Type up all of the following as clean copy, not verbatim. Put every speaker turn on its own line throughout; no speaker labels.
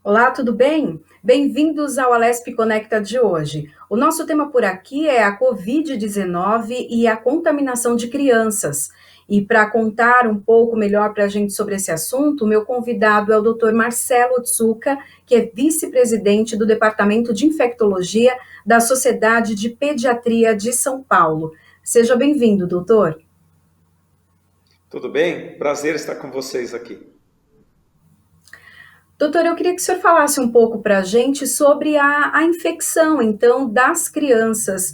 Olá, tudo bem? Bem-vindos ao Alesp Conecta de hoje. O nosso tema por aqui é a Covid-19 e a contaminação de crianças. E para contar um pouco melhor para a gente sobre esse assunto, o meu convidado é o Dr. Marcelo Tsuka, que é vice-presidente do Departamento de Infectologia da Sociedade de Pediatria de São Paulo. Seja bem-vindo, doutor.
Tudo bem? Prazer estar com vocês aqui.
Doutor, eu queria que o senhor falasse um pouco para a gente sobre a infecção, então, das crianças.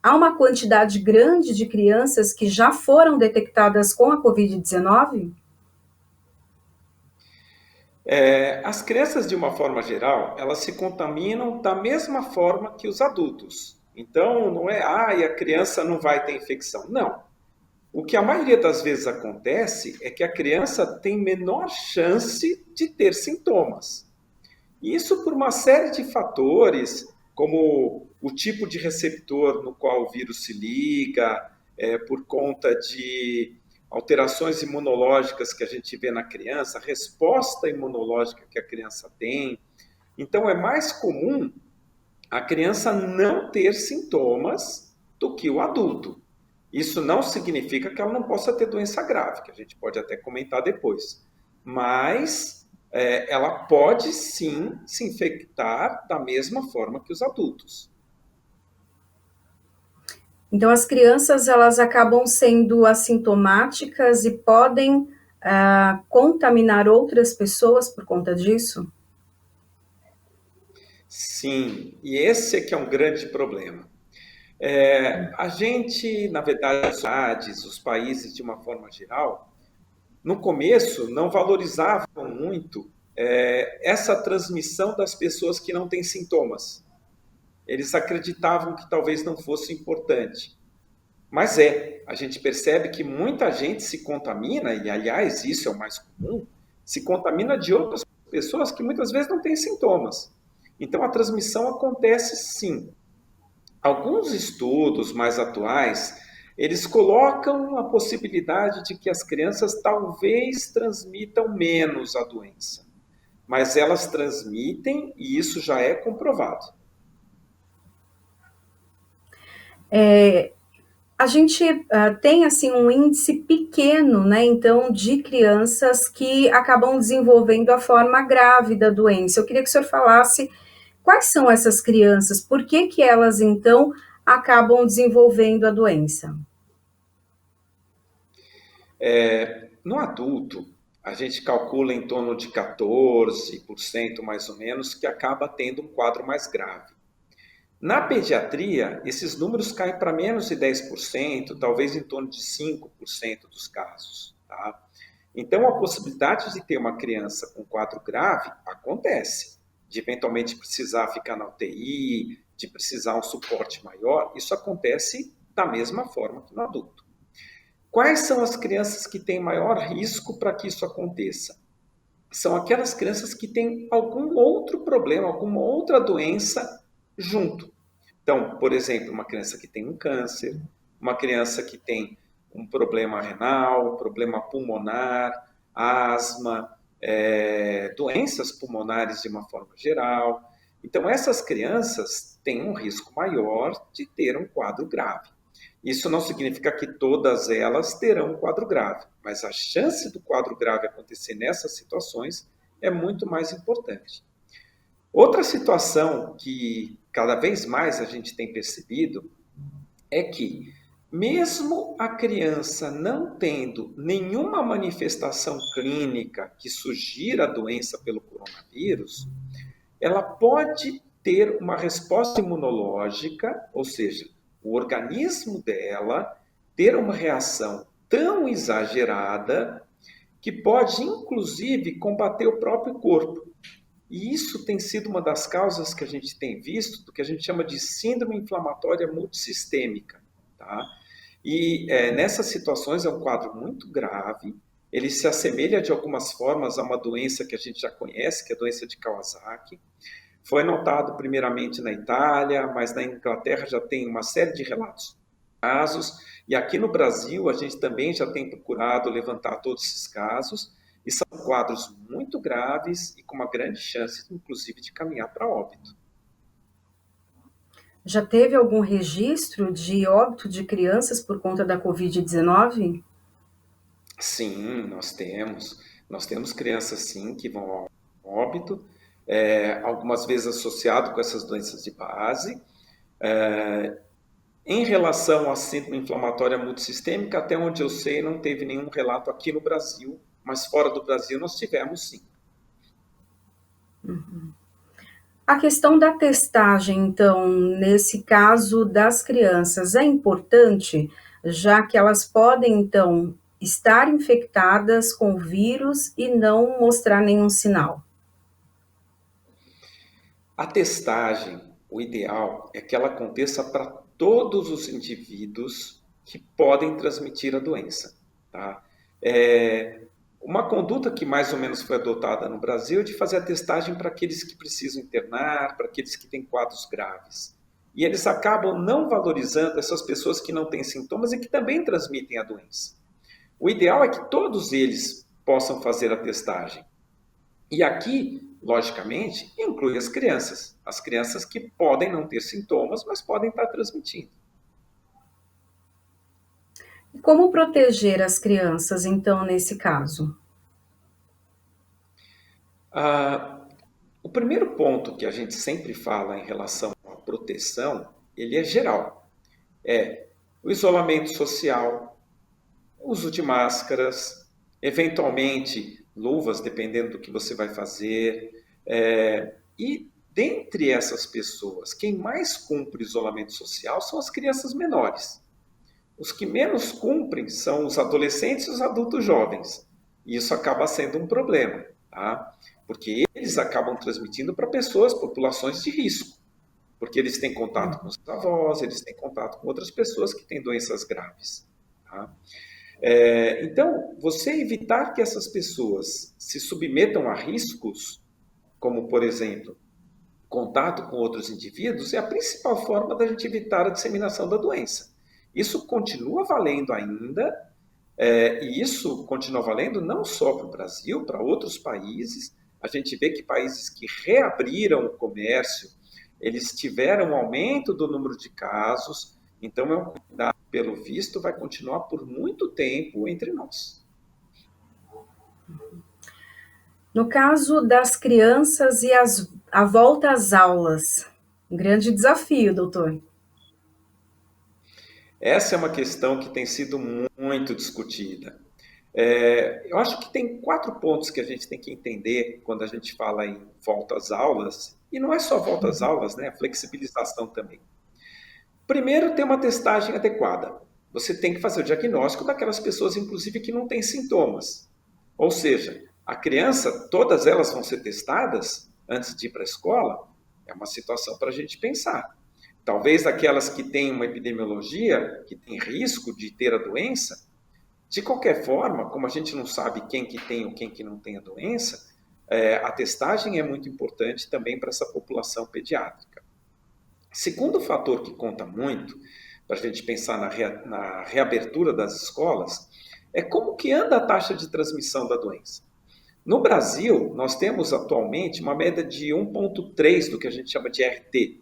Há uma quantidade grande de crianças que já foram detectadas com a Covid-19?
As crianças, de uma forma geral, elas se contaminam da mesma forma que os adultos. Então, não é, a criança não vai ter infecção. Não. O que a maioria das vezes acontece é que a criança tem menor chance de ter sintomas. Isso por uma série de fatores, como o tipo de receptor no qual o vírus se liga, por conta de alterações imunológicas que a gente vê na criança, a resposta imunológica que a criança tem. Então, é mais comum a criança não ter sintomas do que o adulto. Isso não significa que ela não possa ter doença grave, que a gente pode até comentar depois. Mas ela pode sim se infectar da mesma forma que os adultos.
Então, as crianças, elas acabam sendo assintomáticas e podem contaminar outras pessoas por conta disso?
Sim, e esse é que é um grande problema. A gente, na verdade, as cidades, os países de uma forma geral, no começo não valorizavam muito essa transmissão das pessoas que não têm sintomas. Eles acreditavam que talvez não fosse importante. Mas a gente percebe que muita gente se contamina, e aliás, isso é o mais comum, se contamina de outras pessoas que muitas vezes não têm sintomas. Então a transmissão acontece sim. Alguns estudos mais atuais, eles colocam a possibilidade de que as crianças talvez transmitam menos a doença. Mas elas transmitem e isso já é comprovado.
A gente tem assim um índice pequeno, né, então, de crianças que acabam desenvolvendo a forma grave da doença. Eu queria que o senhor falasse quais são essas crianças, por que que elas, então, acabam desenvolvendo a doença?
No adulto, a gente calcula em torno de 14% mais ou menos que acaba tendo um quadro mais grave. Na pediatria, esses números caem para menos de 10%, talvez em torno de 5% dos casos. Tá? Então, a possibilidade de ter uma criança com quadro grave acontece. De eventualmente precisar ficar na UTI, de precisar um suporte maior, isso acontece da mesma forma que no adulto. Quais são as crianças que têm maior risco para que isso aconteça? São aquelas crianças que têm algum outro problema, alguma outra doença junto. Então, por exemplo, uma criança que tem um câncer, uma criança que tem um problema renal, problema pulmonar, asma, doenças pulmonares de uma forma geral. Então, essas crianças têm um risco maior de ter um quadro grave. Isso não significa que todas elas terão um quadro grave, mas a chance do quadro grave acontecer nessas situações é muito mais importante. Outra situação que cada vez mais a gente tem percebido é que, mesmo a criança não tendo nenhuma manifestação clínica que sugira a doença pelo coronavírus, ela pode ter uma resposta imunológica, ou seja, o organismo dela ter uma reação tão exagerada que pode, inclusive, combater o próprio corpo. E isso tem sido uma das causas que a gente tem visto do que a gente chama de síndrome inflamatória multissistêmica. Tá? E nessas situações é um quadro muito grave, ele se assemelha de algumas formas a uma doença que a gente já conhece, que é a doença de Kawasaki, Foi notado primeiramente na Itália, mas na Inglaterra já tem uma série de relatos de casos, e aqui no Brasil a gente também já tem procurado levantar todos esses casos, e são quadros muito graves e com uma grande chance, inclusive, de caminhar para óbito.
Já teve algum registro de óbito de crianças por conta da Covid-19?
Sim, nós temos. Nós temos crianças, sim, que vão ao óbito, algumas vezes associado com essas doenças de base. Em relação à síndrome inflamatória multissistêmica, até onde eu sei, não teve nenhum relato aqui no Brasil, mas fora do Brasil nós tivemos, sim.
A questão da testagem, então, nesse caso das crianças, é importante, já que elas podem, então, estar infectadas com o vírus e não mostrar nenhum sinal.
A testagem, o ideal é que ela aconteça para todos os indivíduos que podem transmitir a doença. Tá? Uma conduta que mais ou menos foi adotada no Brasil é de fazer a testagem para aqueles que precisam internar, para aqueles que têm quadros graves. E eles acabam não valorizando essas pessoas que não têm sintomas e que também transmitem a doença. O ideal é que todos eles possam fazer a testagem. E aqui, logicamente, inclui as crianças que podem não ter sintomas, mas podem estar transmitindo.
E como proteger as crianças, então, nesse caso?
O primeiro ponto que a gente sempre fala em relação à proteção, ele é geral. É o isolamento social, uso de máscaras, eventualmente luvas, dependendo do que você vai fazer. E dentre essas pessoas, quem mais cumpre isolamento social são as crianças menores. Os que menos cumprem são os adolescentes e os adultos jovens. E isso acaba sendo um problema, tá? Porque eles acabam transmitindo para pessoas, populações de risco. Porque eles têm contato com os avós, eles têm contato com outras pessoas que têm doenças graves. Tá? Então, você evitar que essas pessoas se submetam a riscos, como, por exemplo, contato com outros indivíduos, é a principal forma da gente evitar a disseminação da doença. Isso continua valendo ainda, e isso continua valendo não só para o Brasil, para outros países. A gente vê que países que reabriram o comércio, eles tiveram um aumento do número de casos, então é um cuidado, pelo visto, vai continuar por muito tempo entre nós.
No caso das crianças e a volta às aulas, um grande desafio, doutor.
Essa é uma questão que tem sido muito discutida. Eu acho que tem 4 pontos que a gente tem que entender quando a gente fala em volta às aulas, e não é só volta às aulas, né? A flexibilização também. Primeiro, ter uma testagem adequada. Você tem que fazer o diagnóstico daquelas pessoas, inclusive, que não têm sintomas. Ou seja, a criança, todas elas vão ser testadas antes de ir para a escola? É uma situação para a gente pensar. Talvez aquelas que têm uma epidemiologia, que tem risco de ter a doença, de qualquer forma, como a gente não sabe quem que tem ou quem que não tem a doença, a testagem é muito importante também para essa população pediátrica. Segundo fator que conta muito, para a gente pensar na reabertura das escolas, é como que anda a taxa de transmissão da doença. No Brasil, nós temos atualmente uma média de 1,3 do que a gente chama de RT,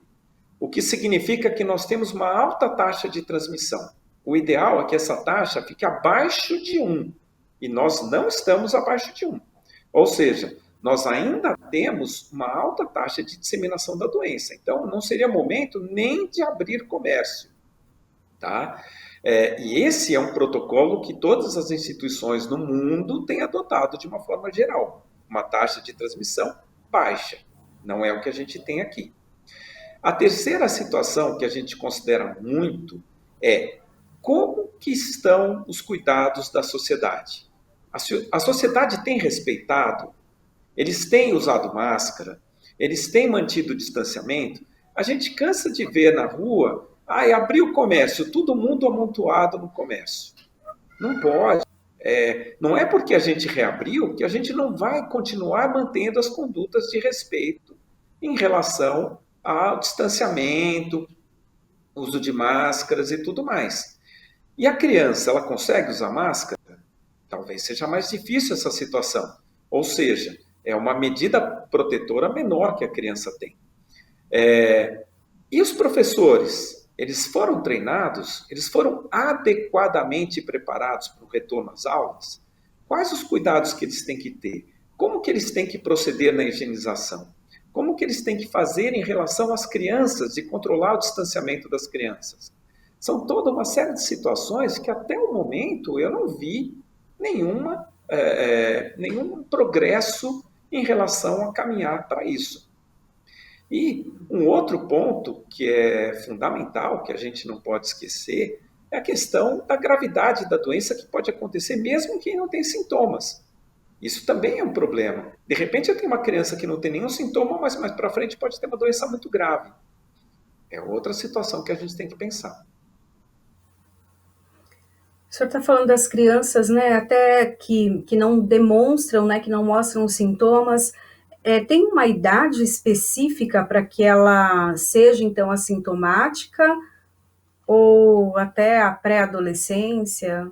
o que significa que nós temos uma alta taxa de transmissão. O ideal é que essa taxa fique abaixo de 1, e nós não estamos abaixo de 1. Ou seja, nós ainda temos uma alta taxa de disseminação da doença. Então, não seria momento nem de abrir comércio. Tá? E esse é um protocolo que todas as instituições no mundo têm adotado de uma forma geral. Uma taxa de transmissão baixa. Não é o que a gente tem aqui. A terceira situação que a gente considera muito é como que estão os cuidados da sociedade. A sociedade tem respeitado? Eles têm usado máscara? Eles têm mantido o distanciamento? A gente cansa de ver na rua, abriu o comércio, todo mundo amontoado no comércio. Não pode. Não é porque a gente reabriu que a gente não vai continuar mantendo as condutas de respeito em relação ao distanciamento, uso de máscaras e tudo mais. E a criança, ela consegue usar máscara? Talvez seja mais difícil essa situação. Ou seja, é uma medida protetora menor que a criança tem. E os professores, eles foram treinados, eles foram adequadamente preparados para o retorno às aulas? Quais os cuidados que eles têm que ter? Como que eles têm que proceder na higienização? Como que eles têm que fazer em relação às crianças, de controlar o distanciamento das crianças? São toda uma série de situações que até o momento eu não vi nenhum progresso em relação a caminhar para isso. E um outro ponto que é fundamental, que a gente não pode esquecer, é a questão da gravidade da doença que pode acontecer mesmo quem não tem sintomas. Isso também é um problema. De repente eu tenho uma criança que não tem nenhum sintoma, mas mais para frente pode ter uma doença muito grave. É outra situação que a gente tem que pensar.
O senhor está falando das crianças, né, até que não demonstram, né, que não mostram sintomas. Tem uma idade específica para que ela seja, então, assintomática? Ou até a pré-adolescência?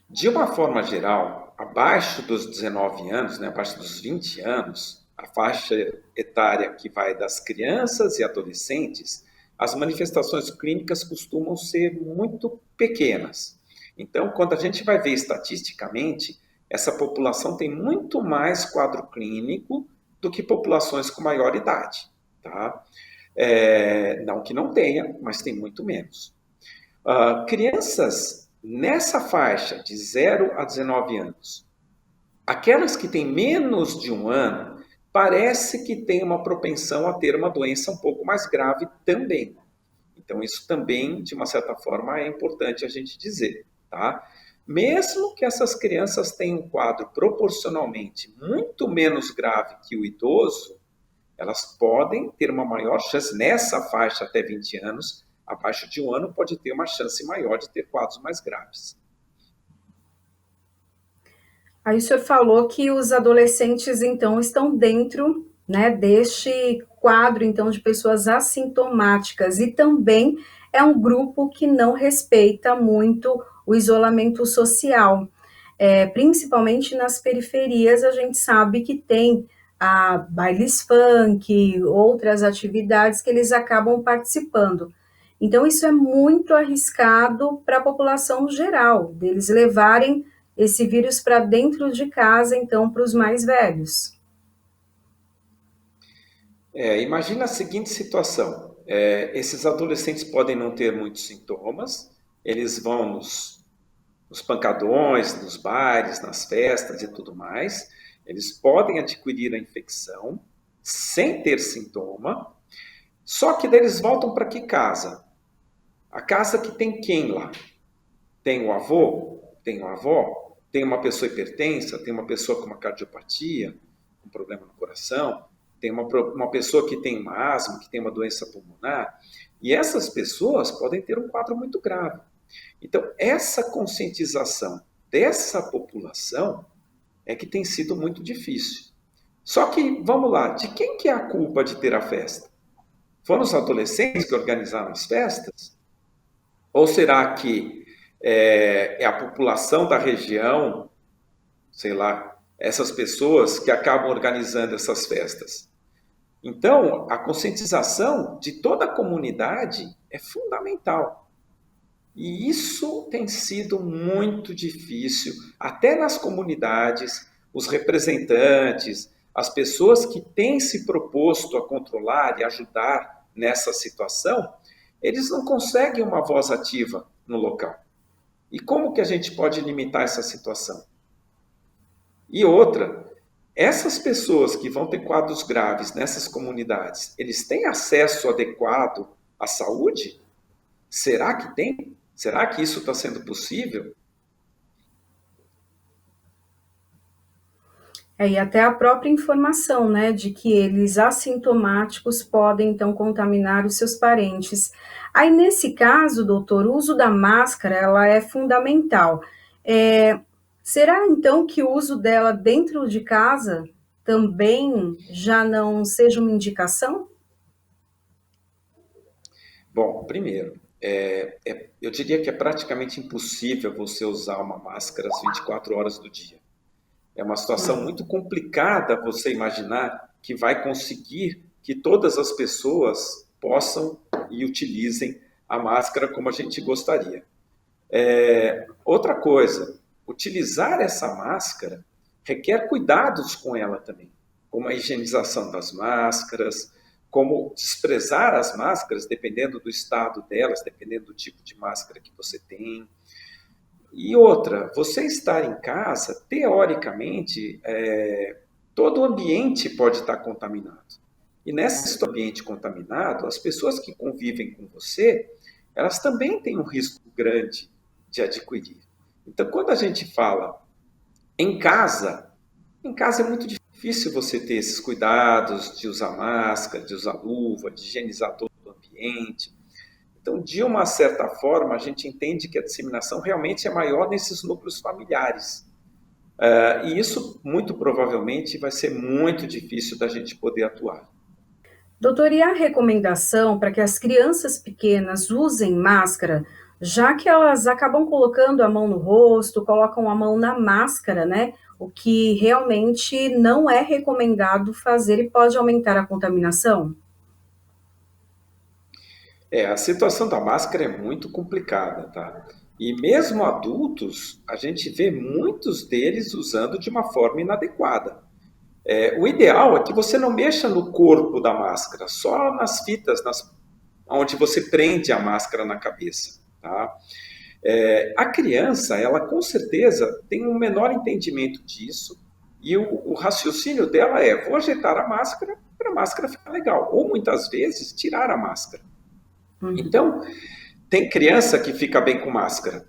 De uma forma geral, abaixo dos 19 anos, né, abaixo dos 20 anos, a faixa etária que vai das crianças e adolescentes, as manifestações clínicas costumam ser muito pequenas. Então, quando a gente vai ver estatisticamente, essa população tem muito mais quadro clínico do que populações com maior idade. Tá? Não que não tenha, mas tem muito menos. Crianças nessa faixa de 0 a 19 anos, aquelas que têm menos de um ano, parece que tem uma propensão a ter uma doença um pouco mais grave também. Então, isso também, de uma certa forma, é importante a gente dizer, tá? Mesmo que essas crianças tenham um quadro proporcionalmente muito menos grave que o idoso, elas podem ter uma maior chance, nessa faixa até 20 anos, abaixo de um ano, pode ter uma chance maior de ter quadros mais graves.
Aí o senhor falou que os adolescentes, então, estão dentro, né, deste quadro, então, de pessoas assintomáticas, e também é um grupo que não respeita muito o isolamento social. Principalmente nas periferias, a gente sabe que tem bailes funk, outras atividades que eles acabam participando. Então, isso é muito arriscado para a população geral, deles levarem esse vírus para dentro de casa, então, para os mais velhos.
Imagina a seguinte situação: esses adolescentes podem não ter muitos sintomas, eles vão nos pancadões, nos bares, nas festas e tudo mais, eles podem adquirir a infecção sem ter sintoma, só que daí eles voltam para que casa? A casa que tem quem lá? Tem o avô? Tem a avó? Tem uma pessoa hipertensa? Tem uma pessoa com uma cardiopatia? Um problema no coração? Tem uma pessoa que tem uma asma, que tem uma doença pulmonar? E essas pessoas podem ter um quadro muito grave. Então, essa conscientização dessa população é que tem sido muito difícil. Só que, vamos lá, de quem que é a culpa de ter a festa? Foram os adolescentes que organizaram as festas? Ou será que é a população da região, sei lá, essas pessoas que acabam organizando essas festas? Então, a conscientização de toda a comunidade é fundamental. E isso tem sido muito difícil, até nas comunidades, os representantes, as pessoas que têm se proposto a controlar e ajudar nessa situação, eles não conseguem uma voz ativa no local. E como que a gente pode limitar essa situação? E outra, essas pessoas que vão ter quadros graves nessas comunidades, eles têm acesso adequado à saúde? Será que tem? Será que isso está sendo possível?
E até a própria informação, né, de que eles assintomáticos podem, então, contaminar os seus parentes. Aí, nesse caso, doutor, o uso da máscara, ela é fundamental. Será, então, que o uso dela dentro de casa também já não seja uma indicação?
Bom, primeiro, eu diria que é praticamente impossível você usar uma máscara às 24 horas do dia. É uma situação
Hum.
muito complicada você imaginar que vai conseguir que todas as pessoas possam e utilizem a máscara como a gente gostaria. Outra coisa, utilizar essa máscara requer cuidados com ela também, como a higienização das máscaras, como desprezar as máscaras, dependendo do estado delas, dependendo do tipo de máscara que você tem. E outra, você estar em casa, teoricamente, todo o ambiente pode estar contaminado. E nesse ambiente contaminado, as pessoas que convivem com você, elas também têm um risco grande de adquirir. Então, quando a gente fala em casa, é muito difícil você ter esses cuidados de usar máscara, de usar luva, de higienizar todo o ambiente. Então, de uma certa forma, a gente entende que a disseminação realmente é maior nesses núcleos familiares. E isso, muito provavelmente, vai ser muito difícil da gente poder atuar.
Doutor, e a recomendação para que as crianças pequenas usem máscara, já que elas acabam colocando a mão no rosto, colocam a mão na máscara, né? O que realmente não é recomendado fazer e pode aumentar a contaminação?
A situação da máscara é muito complicada, tá? E mesmo adultos, a gente vê muitos deles usando de uma forma inadequada. O ideal é que você não mexa no corpo da máscara, só nas fitas, onde você prende a máscara na cabeça, tá? A criança, ela com certeza tem um menor entendimento disso e o raciocínio dela é: vou ajeitar a máscara para a máscara ficar legal, ou muitas vezes tirar a máscara.
Uhum.
Então, tem criança que fica bem com máscara,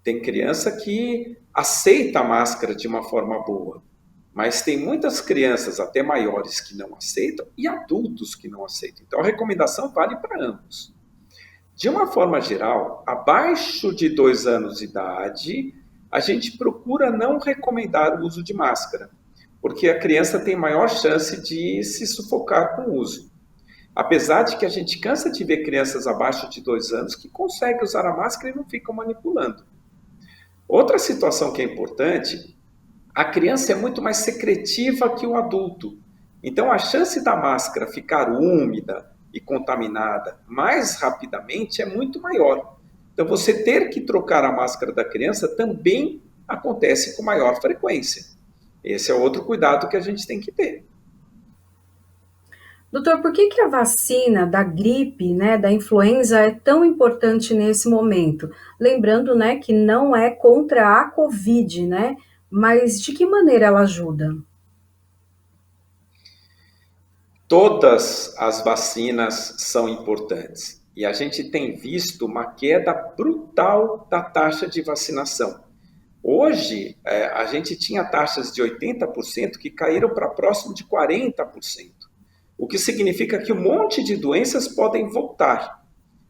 tem criança que aceita a máscara de uma forma boa, mas tem muitas crianças, até maiores, que não aceitam e adultos que não aceitam. Então, a recomendação vale para ambos. De uma forma geral, abaixo de 2 anos de idade, a gente procura não recomendar o uso de máscara, porque a criança tem maior chance de se sufocar com o uso. Apesar de que a gente cansa de ver crianças abaixo de 2 anos que conseguem usar a máscara e não ficam manipulando. Outra situação que é importante, a criança é muito mais secretiva que o adulto. Então, a chance da máscara ficar úmida e contaminada mais rapidamente é muito maior. Então, você ter que trocar a máscara da criança também acontece com maior frequência. Esse é outro cuidado que a gente tem que ter.
Doutor, por que que a vacina da gripe, né, da influenza é tão importante nesse momento? Lembrando, né, que não é contra a Covid, né? Mas de que maneira ela ajuda?
Todas as vacinas são importantes e a gente tem visto uma queda brutal da taxa de vacinação. Hoje, a gente tinha taxas de 80% que caíram para próximo de 40%, o que significa que um monte de doenças podem voltar.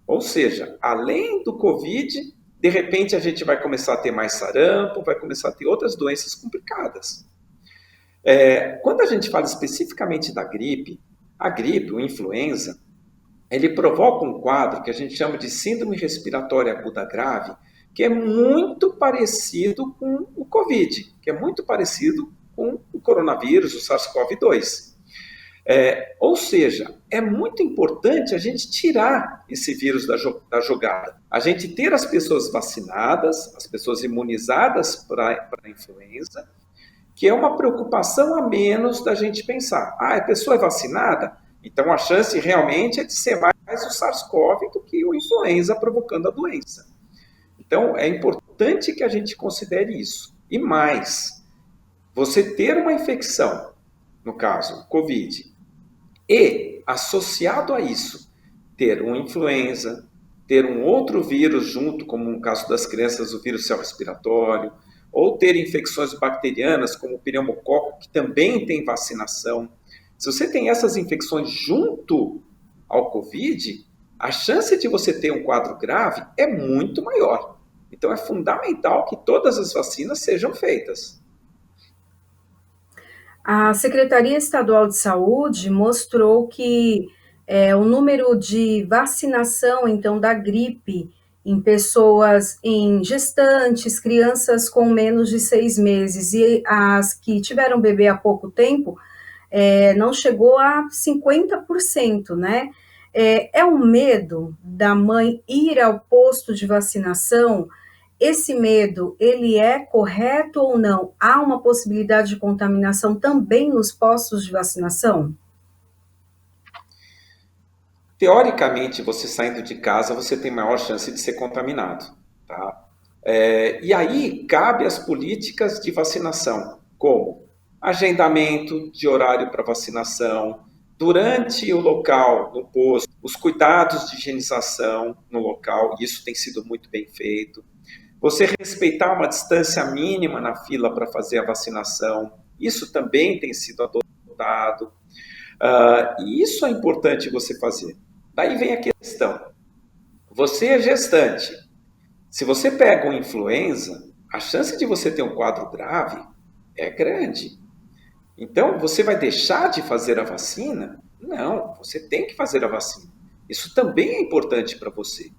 Ou seja, além do Covid, de repente a gente vai começar a ter mais sarampo, vai começar a ter outras doenças complicadas. Quando a gente fala especificamente da gripe, a gripe, o influenza, ele provoca um quadro que a gente chama de síndrome respiratória aguda grave, que é muito parecido com o Covid, que é muito parecido com o coronavírus, o SARS-CoV-2. Ou seja, é muito importante a gente tirar esse vírus da jogada. A gente ter as pessoas vacinadas, as pessoas imunizadas para a influenza, que é uma preocupação a menos da gente pensar. A pessoa é vacinada? Então a chance realmente é de ser mais o SARS-CoV do que o influenza provocando a doença. Então é importante que a gente considere isso. E mais, você ter uma infecção, no caso, Covid, e associado a isso, ter uma influenza, ter um outro vírus junto, como no caso das crianças, o vírus respiratório, ou ter infecções bacterianas, como o pneumococo, que também tem vacinação. Se você tem essas infecções junto ao Covid, a chance de você ter um quadro grave é muito maior. Então, é fundamental que todas as vacinas sejam feitas.
A Secretaria Estadual de Saúde mostrou que o número de vacinação, então, da gripe em pessoas, em gestantes, crianças com menos de 6 meses e as que tiveram bebê há pouco tempo, não chegou a 50%, né? É um medo da mãe ir ao posto de vacinação. Esse medo, ele é correto ou não? Há uma possibilidade de contaminação também nos postos de vacinação?
Teoricamente, você saindo de casa, você tem maior chance de ser contaminado, tá? E aí cabe as políticas de vacinação, como agendamento de horário para vacinação, durante o local, no posto, os cuidados de higienização no local, isso tem sido muito bem feito. Você respeitar uma distância mínima na fila para fazer a vacinação, isso também tem sido adotado. E isso é importante você fazer. Daí vem a questão. Você é gestante. Se você pega uma influenza, a chance de você ter um quadro grave é grande. Então, você vai deixar de fazer a vacina? Não, você tem que fazer a vacina. Isso também é importante para você.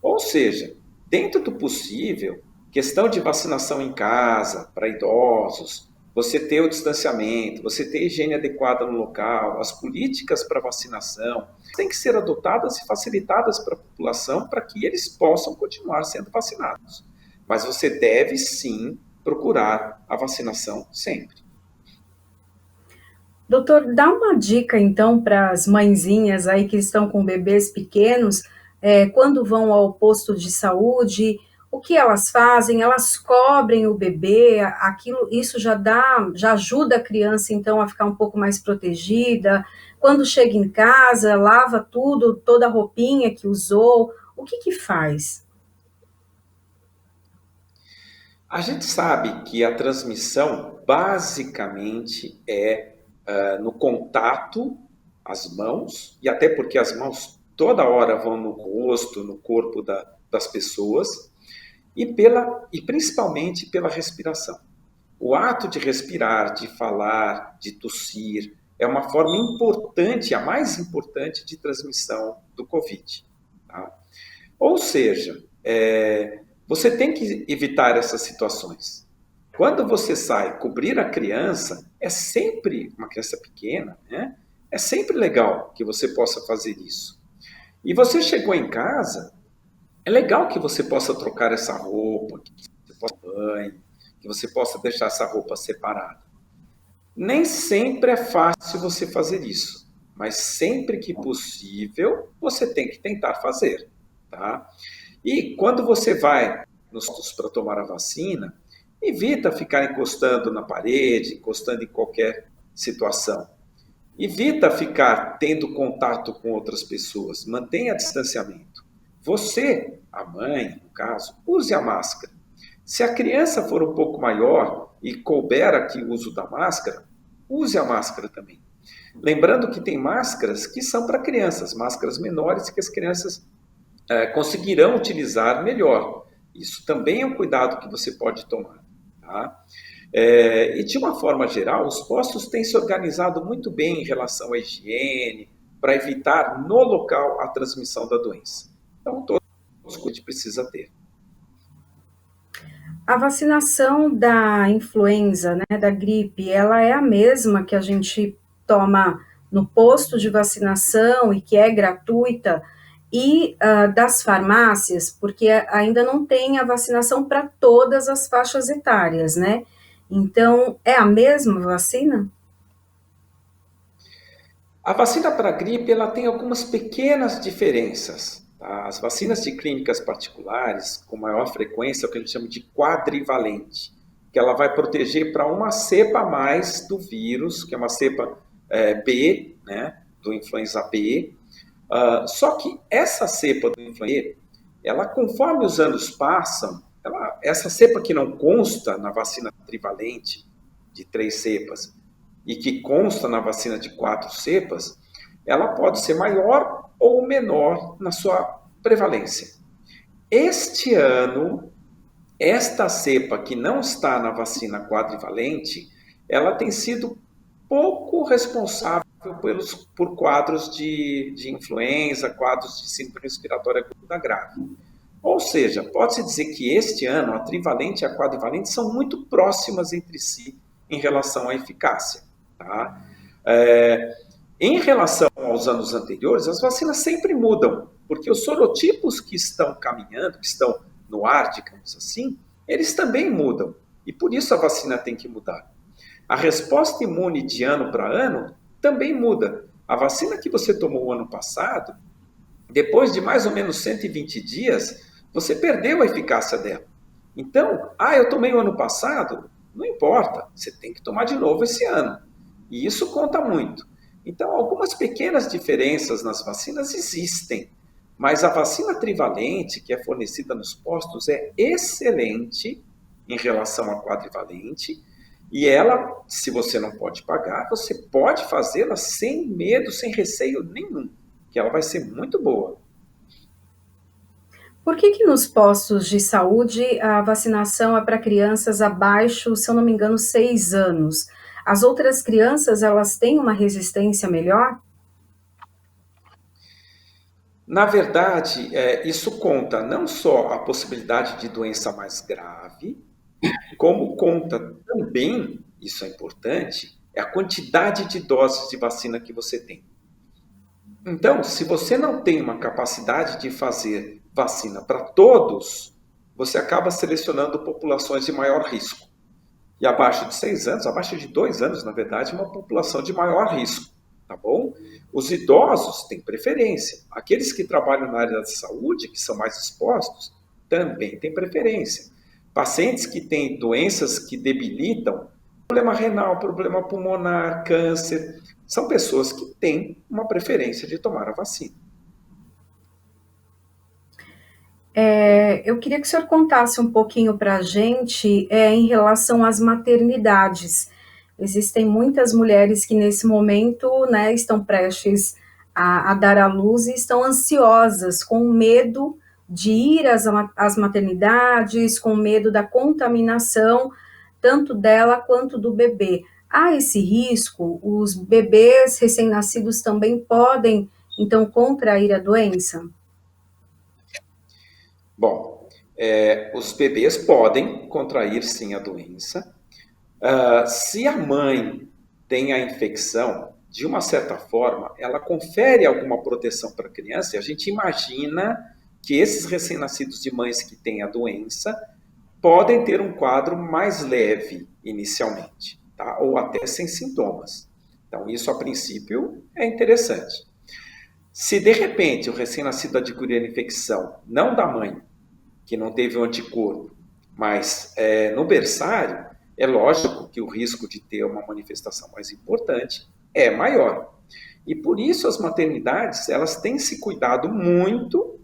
Ou seja, dentro do possível, questão de vacinação em casa, para idosos, você ter o distanciamento, você ter a higiene adequada no local, as políticas para vacinação têm que ser adotadas e facilitadas para a população para que eles possam continuar sendo vacinados. Mas você deve sim procurar a vacinação sempre.
Doutor, dá uma dica então para as mãezinhas aí que estão com bebês pequenos, quando vão ao posto de saúde, o que elas fazem? Elas cobrem o bebê, aquilo, isso já ajuda a criança então a ficar um pouco mais protegida. Quando chega em casa, lava tudo, toda a roupinha que usou, o que que faz?
A gente sabe que a transmissão basicamente é no contato, as mãos, e até porque as mãos toda hora vão no rosto, no corpo das pessoas, e principalmente pela respiração. O ato de respirar, de falar, de tossir, é uma forma importante, a mais importante de transmissão do Covid. Tá? Ou seja, você tem que evitar essas situações. Quando você sai, cobrir a criança, é sempre, uma criança pequena, né? É sempre legal que você possa fazer isso. E você chegou em casa, é legal que você possa trocar essa roupa, que você possa banho, que você possa deixar essa roupa separada. Nem sempre é fácil você fazer isso, mas sempre que possível, você tem que tentar fazer, tá? E quando você vai nos postos para tomar a vacina, evita ficar encostando na parede, encostando em qualquer situação. Evita ficar tendo contato com outras pessoas. Mantenha distanciamento. Você, a mãe, no caso, use a máscara. Se a criança for um pouco maior e couber aqui o uso da máscara, use a máscara também. Lembrando que tem máscaras que são para crianças, máscaras menores que as crianças conseguirão utilizar melhor. Isso também é um cuidado que você pode tomar. Tá? E de uma forma geral, os postos têm se organizado muito bem em relação à higiene, para evitar no local a transmissão da doença. Então, todos os que a gente precisa ter.
A vacinação da influenza, né, da gripe, ela é a mesma que a gente toma no posto de vacinação e que é gratuita, e das farmácias, porque ainda não tem a vacinação para todas as faixas etárias, né? Então, é a mesma vacina?
A vacina para a gripe ela tem algumas pequenas diferenças. Tá? As vacinas de clínicas particulares, com maior frequência, é o que a gente chama de quadrivalente, que ela vai proteger para uma cepa a mais do vírus, que é uma cepa B, né, do influenza B. Só que essa cepa do influenza B, ela, conforme os anos passam, essa cepa que não consta na vacina trivalente de 3 cepas, e que consta na vacina de 4 cepas, ela pode ser maior ou menor na sua prevalência. Este ano, esta cepa que não está na vacina quadrivalente, ela tem sido pouco responsável por quadros de influenza, quadros de síndrome respiratória aguda grave. Ou seja, pode-se dizer que este ano a trivalente e a quadrivalente são muito próximas entre si em relação à eficácia. Tá? Em relação aos anos anteriores, as vacinas sempre mudam, porque os sorotipos que estão caminhando, que estão no ar, digamos assim, eles também mudam. E por isso a vacina tem que mudar. A resposta imune de ano para ano também muda. A vacina que você tomou o ano passado, depois de mais ou menos 120 dias, você perdeu a eficácia dela. Então, eu tomei o ano passado, não importa, você tem que tomar de novo esse ano. E isso conta muito. Então, algumas pequenas diferenças nas vacinas existem, mas a vacina trivalente, que é fornecida nos postos, é excelente em relação à quadrivalente, e ela, se você não pode pagar, você pode fazê-la sem medo, sem receio nenhum, que ela vai ser muito boa.
Por que nos postos de saúde a vacinação é para crianças abaixo, se eu não me engano, 6 anos? As outras crianças, elas têm uma resistência melhor?
Na verdade, isso conta não só a possibilidade de doença mais grave, como conta também, isso é importante, é a quantidade de doses de vacina que você tem. Então, se você não tem uma capacidade de fazer vacina para todos, você acaba selecionando populações de maior risco. E abaixo de 6 anos, abaixo de 2 anos, na verdade, é uma população de maior risco, tá bom? Os idosos têm preferência. Aqueles que trabalham na área da saúde, que são mais expostos, também têm preferência. Pacientes que têm doenças que debilitam, problema renal, problema pulmonar, câncer, são pessoas que têm uma preferência de tomar a vacina.
Eu queria que o senhor contasse um pouquinho para a gente em relação às maternidades. Existem muitas mulheres que nesse momento, né, estão prestes a dar à luz e estão ansiosas, com medo de ir às maternidades, com medo da contaminação, tanto dela quanto do bebê. Há esse risco? Os bebês recém-nascidos também podem, então, contrair a doença?
Bom, os bebês podem contrair sim a doença. Se a mãe tem a infecção, de uma certa forma, ela confere alguma proteção para a criança, e a gente imagina que esses recém-nascidos de mães que têm a doença podem ter um quadro mais leve inicialmente, tá? Ou até sem sintomas. Então, isso a princípio é interessante. Se de repente o recém-nascido adquirir a infecção, não da mãe, que não teve o anticorpo, mas no berçário, é lógico que o risco de ter uma manifestação mais importante é maior. E por isso as maternidades, elas têm se cuidado muito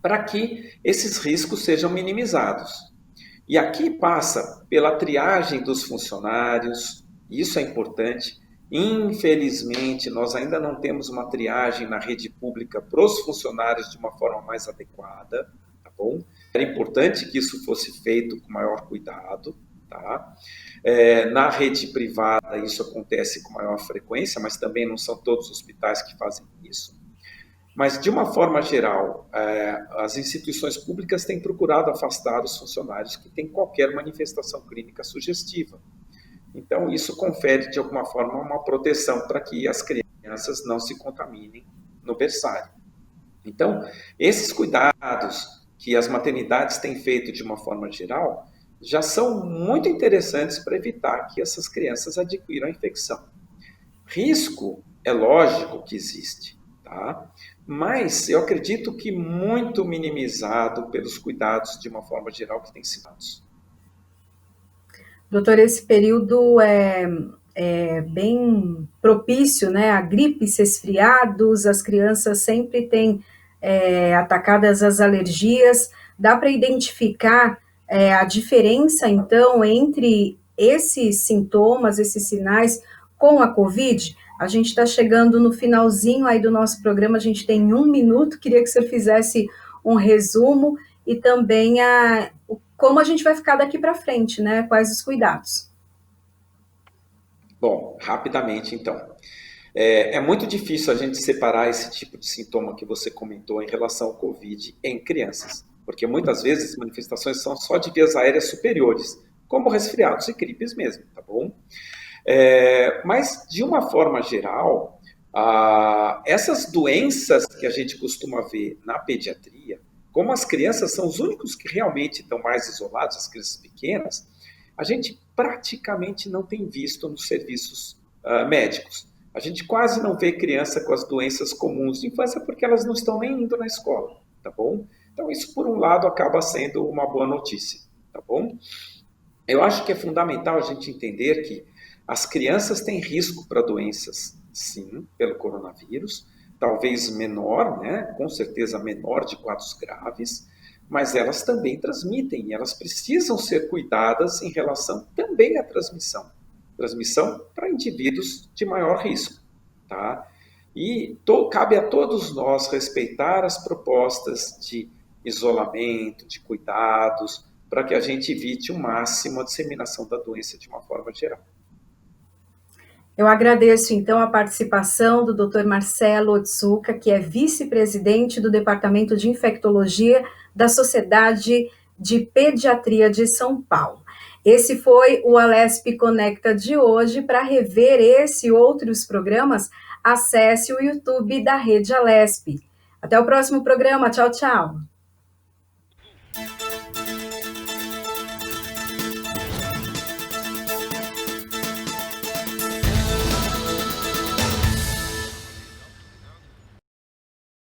para que esses riscos sejam minimizados. E aqui passa pela triagem dos funcionários, isso é importante. Infelizmente, nós ainda não temos uma triagem na rede pública para os funcionários de uma forma mais adequada, tá bom? Era importante que isso fosse feito com maior cuidado, tá? Na rede privada isso acontece com maior frequência, mas também não são todos os hospitais que fazem isso. Mas, de uma forma geral, as instituições públicas têm procurado afastar os funcionários que têm qualquer manifestação clínica sugestiva. Então, isso confere, de alguma forma, uma proteção para que as crianças não se contaminem no berçário. Então, esses cuidados que as maternidades têm feito de uma forma geral já são muito interessantes para evitar que essas crianças adquiram a infecção. Risco, é lógico que existe, tá? Mas eu acredito que muito minimizado pelos cuidados, de uma forma geral, que têm sido dados.
Doutor, esse período é bem propício, né? A gripes, resfriados, as crianças sempre têm atacadas as alergias. Dá para identificar a diferença, então, entre esses sintomas, esses sinais com a Covid? A gente está chegando no finalzinho aí do nosso programa, a gente tem 1 minuto, queria que você fizesse um resumo e também como a gente vai ficar daqui para frente, né? Quais os cuidados?
Bom, rapidamente então. É muito difícil a gente separar esse tipo de sintoma que você comentou em relação ao Covid em crianças, porque muitas vezes as manifestações são só de vias aéreas superiores, como resfriados e gripes mesmo, tá bom? Mas, de uma forma geral, essas doenças que a gente costuma ver na pediatria, como as crianças são os únicos que realmente estão mais isolados, as crianças pequenas, a gente praticamente não tem visto nos serviços médicos. A gente quase não vê criança com as doenças comuns de infância porque elas não estão nem indo na escola, tá bom? Então, isso, por um lado, acaba sendo uma boa notícia, tá bom? Eu acho que é fundamental a gente entender que as crianças têm risco para doenças, sim, pelo coronavírus, talvez menor, né? Com certeza menor de quadros graves, mas elas também transmitem e elas precisam ser cuidadas em relação também à transmissão. Transmissão para indivíduos de maior risco, tá? E cabe a todos nós respeitar as propostas de isolamento, de cuidados, para que a gente evite o máximo a disseminação da doença de uma forma geral.
Eu agradeço, então, a participação do Dr. Marcelo Otsuka, que é vice-presidente do Departamento de Infectologia da Sociedade de Pediatria de São Paulo. Esse foi o Alesp Conecta de hoje. Para rever esse e outros programas, acesse o YouTube da Rede Alesp. Até o próximo programa. Tchau, tchau.